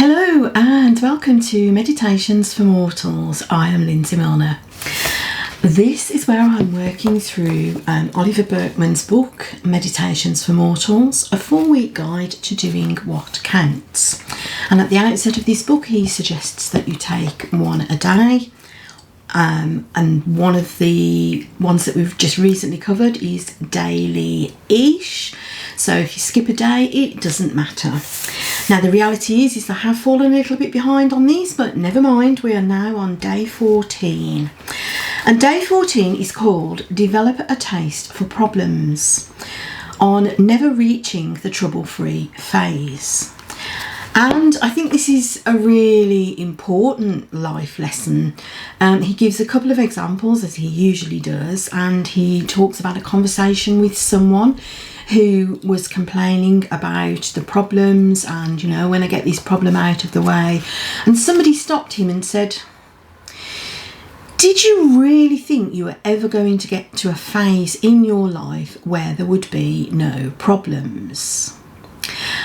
Hello and welcome to Meditations for Mortals. I am Lindsay Milner. This is where I'm working through Oliver Burkeman's book, Meditations for Mortals, a 4-week guide to doing what counts. And at the outset of this book, he suggests that you take one a day. And one of the ones that we've just recently covered is daily-ish. So if you skip a day, it doesn't matter. Now the reality is I have fallen a little bit behind on these, but never mind, we are now on day 14. And day 14 is called Develop a Taste for Problems, on never reaching the trouble-free phase. And I think this is a really important life lesson. He gives a couple of examples, as he usually does, and he talks about a conversation with someone who was complaining about the problems and, when I get this problem out of the way. And somebody stopped him and said, did you really think you were ever going to get to a phase in your life where there would be no problems?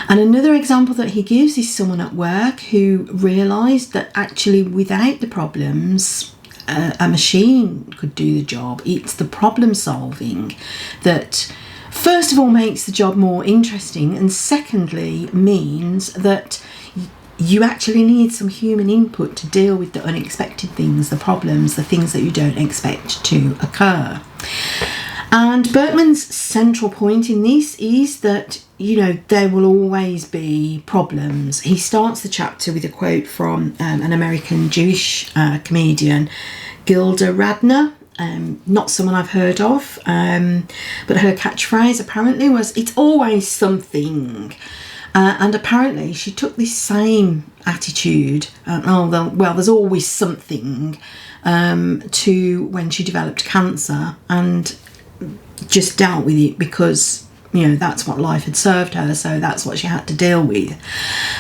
And another example that he gives is someone at work who realised that actually without the problems, a machine could do the job. It's the problem solving that first of all makes the job more interesting, and secondly means that you actually need some human input to deal with the unexpected things, the problems, the things that you don't expect to occur. And Burkeman's central point in this is that, there will always be problems. He starts the chapter with a quote from an American Jewish comedian, Gilda Radner. Not someone I've heard of, but her catchphrase apparently was, it's always something. And apparently she took this same attitude, there's always something, to when she developed cancer, and just dealt with it because that's what life had served her, so that's what she had to deal with.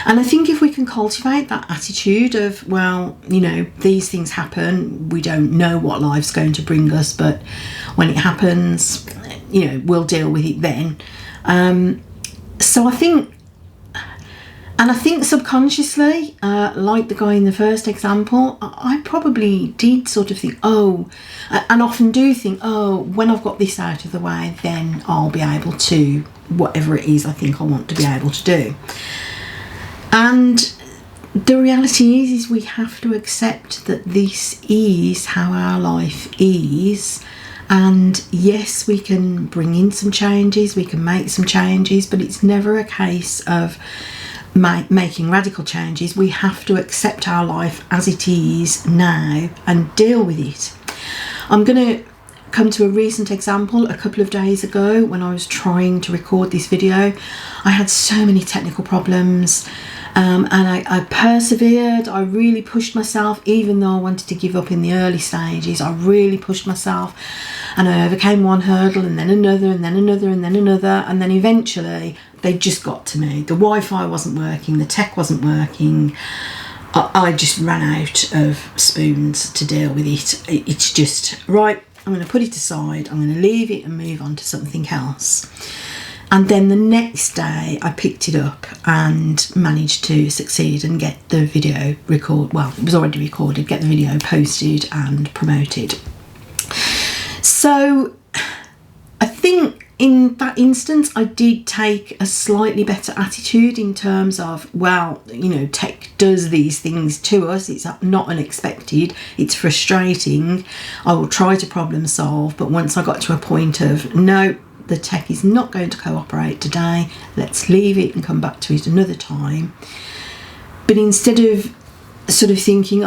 And I think if we can cultivate that attitude of, these things happen, we don't know what life's going to bring us, but when it happens, we'll deal with it then. So I think subconsciously, like the guy in the first example, I probably did sort of think, and often do think, when I've got this out of the way, then I'll be able to, whatever it is I think I want to be able to do. And the reality is we have to accept that this is how our life is. And yes, we can bring in some changes, we can make some changes, but it's never a case of making radical changes. We have to accept our life as it is now and deal with it. I'm going to come to a recent example. A couple of days ago, when I was trying to record this video, I had so many technical problems, and I persevered. I really pushed myself, even though I wanted to give up in the early stages. I really pushed myself, and I overcame one hurdle and then another and then another and then another, and then eventually they just got to me. The Wi-Fi wasn't working, the tech wasn't working. I just ran out of spoons to deal with it. It's just, right, I'm going to put it aside, I'm going to leave it and move on to something else. And then the next day I picked it up and managed to succeed and get the video it was already recorded, get the video posted and promoted. So I think in that instance, I did take a slightly better attitude in terms of, tech does these things to us. It's not unexpected. It's frustrating. I will try to problem solve. But once I got to a point of, no, the tech is not going to cooperate today, let's leave it and come back to it another time. But instead of sort of thinking,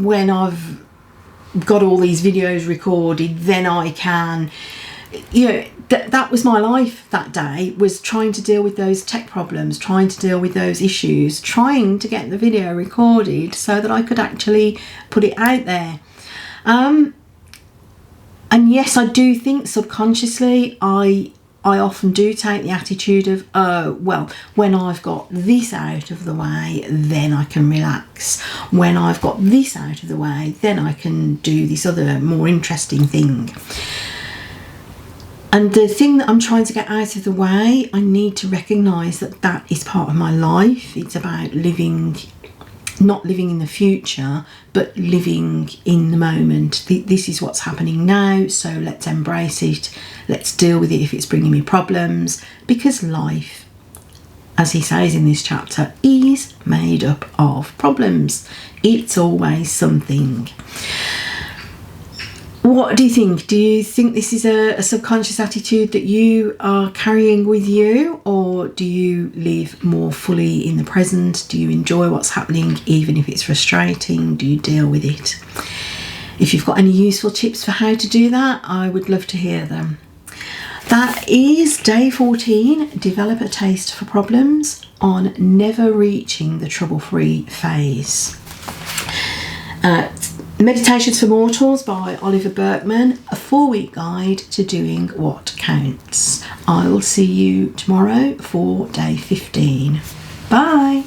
when I've got all these videos recorded, then I can... that was my life that day, was trying to deal with those tech problems, trying to deal with those issues, trying to get the video recorded so that I could actually put it out there. And yes, I do think subconsciously I often do take the attitude of, when I've got this out of the way, then I can relax. When I've got this out of the way, then I can do this other more interesting thing. And the thing that I'm trying to get out of the way, I need to recognise that that is part of my life. It's about living, not living in the future, but living in the moment. This is what's happening now, so let's embrace it. Let's deal with it if it's bringing me problems, because life, as he says in this chapter, is made up of problems. It's always something. What do you think? Do you think this is a subconscious attitude that you are carrying with you, or do you live more fully in the present? Do you enjoy what's happening even if it's frustrating? Do you deal with it? If you've got any useful tips for how to do that, I would love to hear them. That is day 14, develop a taste for problems, on never reaching the trouble-free phase. Meditations for Mortals by Oliver Burkeman, a 4-week guide to doing what counts. I will see you tomorrow for day 15. Bye.